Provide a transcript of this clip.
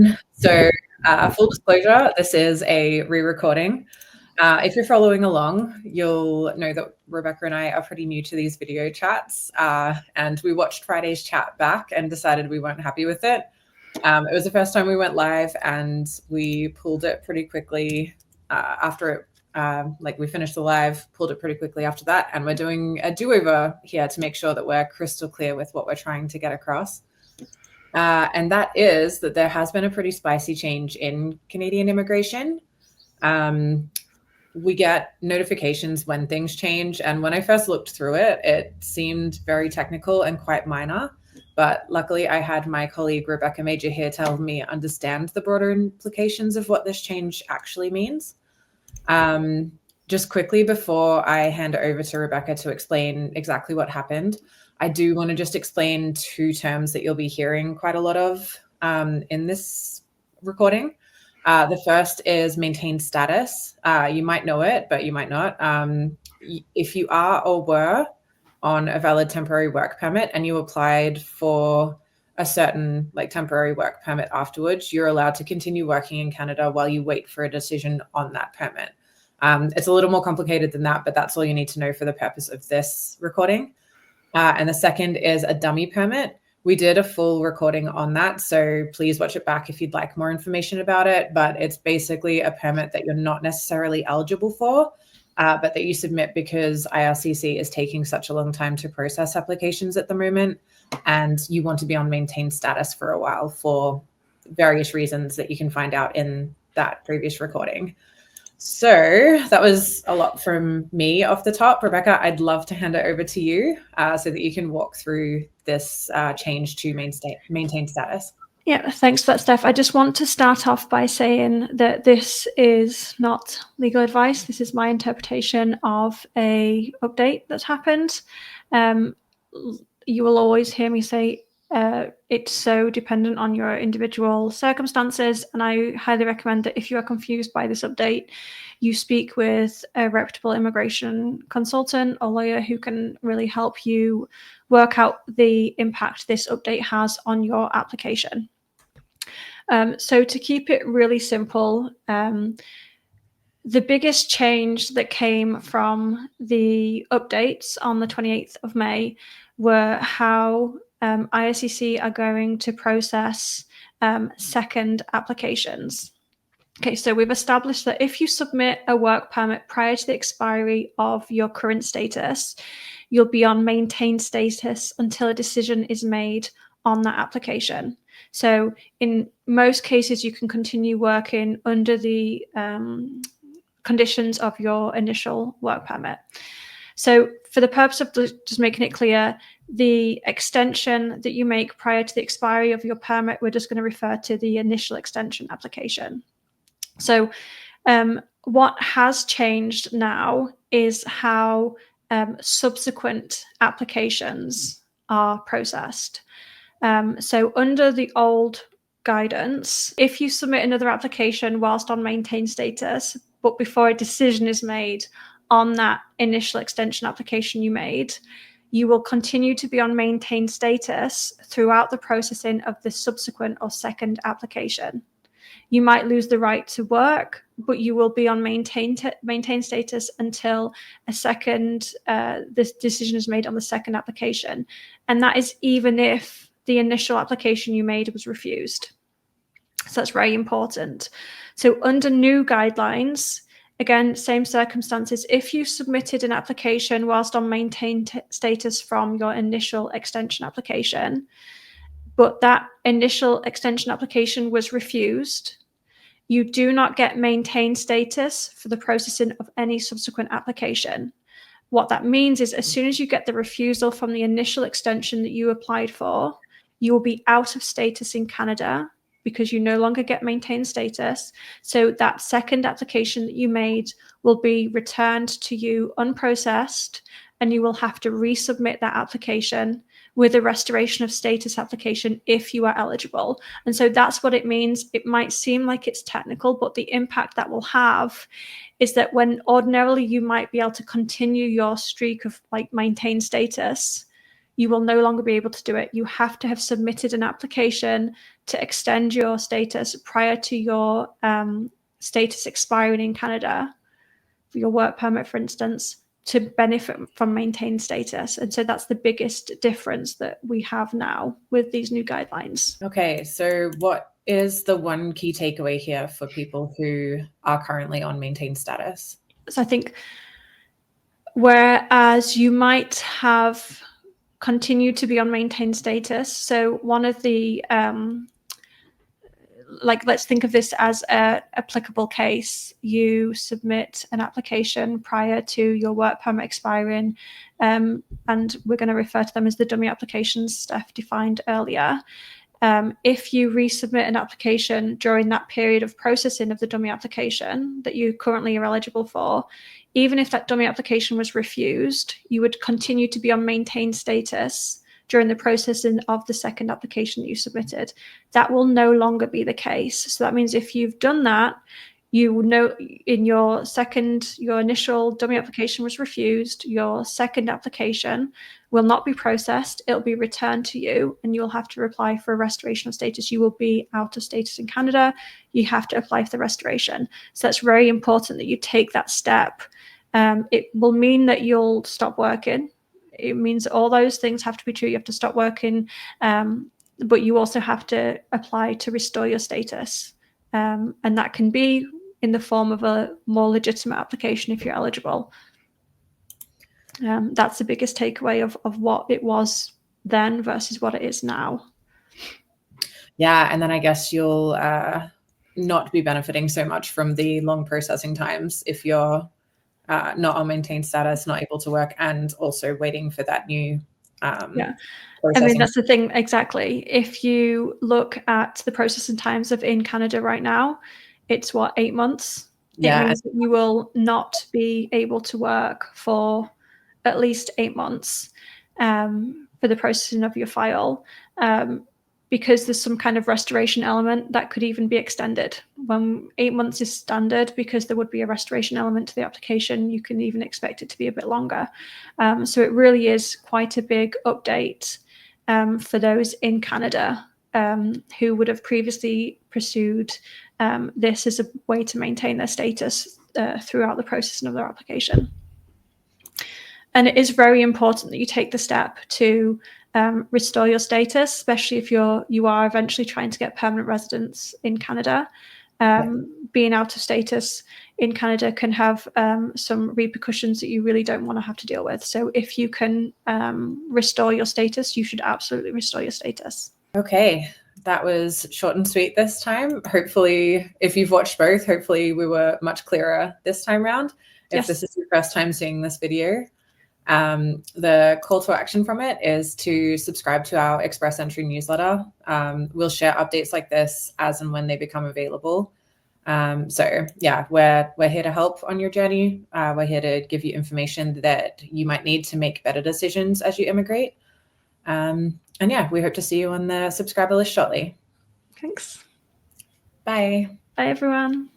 Everyone. So, full disclosure, this is a re-recording. If you're following along, you'll know that Rebecca and I are pretty new to these video chats, and we watched Friday's chat back and decided we weren't happy with it. It was the first time we went live, and we pulled it pretty quickly after it. We finished the live, pulled it pretty quickly after that, and we're doing a do-over here to make sure that we're crystal clear with what we're trying to get across. And that is that there has been a pretty spicy change in Canadian immigration. We get notifications when things change. And when I first looked through it, it seemed very technical and quite minor. But luckily, I had my colleague, Rebecca Major, here to help me understand the broader implications of what this change actually means. Just quickly, before I hand it over to Rebecca to explain exactly what happened, I do want to just explain two terms that you'll be hearing quite a lot of in this recording. The first is maintained status. You might know it, but you might not. If you are or were on a valid temporary work permit and you applied for a certain temporary work permit afterwards, you're allowed to continue working in Canada while you wait for a decision on that permit. It's a little more complicated than that, but that's all you need to know for the purpose of this recording. And the second is a dummy permit. We did a full recording on that, so please watch it back if you'd like more information about it. But it's basically a permit that you're not necessarily eligible for, but that you submit because IRCC is taking such a long time to process applications at the moment, and you want to be on maintained status for a while for various reasons that you can find out in that previous recording. So that was a lot from me off the top. Rebecca, I'd love to hand it over to you so that you can walk through this change to maintain status. Yeah, thanks for that, Steph. I just want to start off by saying that this is not legal advice. This is my interpretation of a update that's happened. You will always hear me say it's so dependent on your individual circumstances, and I highly recommend that if you are confused by this update, you speak with a reputable immigration consultant or lawyer who can really help you work out the impact this update has on your application. So to keep it really simple, the biggest change that came from the updates on the 28th of May were how IRCC are going to process second applications. Okay, so we've established that if you submit a work permit prior to the expiry of your current status, you'll be on maintained status until a decision is made on that application. So in most cases, you can continue working under the conditions of your initial work permit. So for the purpose of just making it clear, the extension that you make prior to the expiry of your permit, we're just going to refer to the initial extension application. So what has changed now is how subsequent applications are processed. So under the old guidance, if you submit another application whilst on maintained status, but before a decision is made on that initial extension application you made, you will continue to be on maintained status throughout the processing of the subsequent or second application. You might lose the right to work, but you will be on maintained status until a second this decision is made on the second application. And that is even if the initial application you made was refused. So that's very important. So under new guidelines, again, same circumstances, if you submitted an application whilst on maintained status from your initial extension application, but that initial extension application was refused, you do not get maintained status for the processing of any subsequent application. What that means is as soon as you get the refusal from the initial extension that you applied for, you will be out of status in Canada because you no longer get maintained status. So that second application that you made will be returned to you unprocessed, and you will have to resubmit that application with a restoration of status application if you are eligible. And so that's what it means. It might seem like it's technical, but the impact that will have is that when ordinarily you might be able to continue your streak of maintained status, you will no longer be able to do it. You have to have submitted an application to extend your status prior to your status expiring in Canada, for your work permit, for instance, to benefit from maintained status. And so that's the biggest difference that we have now with these new guidelines. Okay, so what is the one key takeaway here for people who are currently on maintained status? So I think whereas you might have continued to be on maintained status, so one of the let's think of this as an applicable case. You submit an application prior to your work permit expiring, and we're going to refer to them as the dummy applications Steph defined earlier. If you resubmit an application during that period of processing of the dummy application that you currently are eligible for, even if that dummy application was refused, you would continue to be on maintained status during the processing of the second application that you submitted. That will no longer be the case. So that means if you've done that, you will know in your initial dummy application was refused, your second application will not be processed, it'll be returned to you, and you'll have to apply for a restoration of status. You will be out of status in Canada, you have to apply for the restoration. So that's very important that you take that step. It will mean that you'll stop working. It means all those things have to be true. You have to stop working, but you also have to apply to restore your status. And that can be in the form of a more legitimate application if you're eligible. That's the biggest takeaway of what it was then versus what it is now. Yeah, and then I guess you'll not be benefiting so much from the long processing times if you're not on maintained status, not able to work, and also waiting for that new processing. I mean, that's the thing, exactly. If you look at the processing times of in Canada right now, it's 8 months? Yeah. It means that you will not be able to work for at least 8 months for the processing of your file, because there's some kind of restoration element that could even be extended. When 8 months is standard, because there would be a restoration element to the application, you can even expect it to be a bit longer. So it really is quite a big update for those in Canada who would have previously pursued this as a way to maintain their status throughout the processing of their application. And it is very important that you take the step to restore your status, especially if you are eventually trying to get permanent residence in Canada. Being out of status in Canada can have some repercussions that you really don't want to have to deal with. So if you can restore your status, you should absolutely restore your status. Okay, that was short and sweet this time. Hopefully, if you've watched both, hopefully we were much clearer this time around. If this is your first time seeing this video, the call to action from it is to subscribe to our Express Entry newsletter. We'll share updates like this as and when they become available. So yeah, we're here to help on your journey. We're here to give you information that you might need to make better decisions as you immigrate. And yeah, we hope to see you on the subscriber list shortly. Thanks. Bye. Bye, everyone.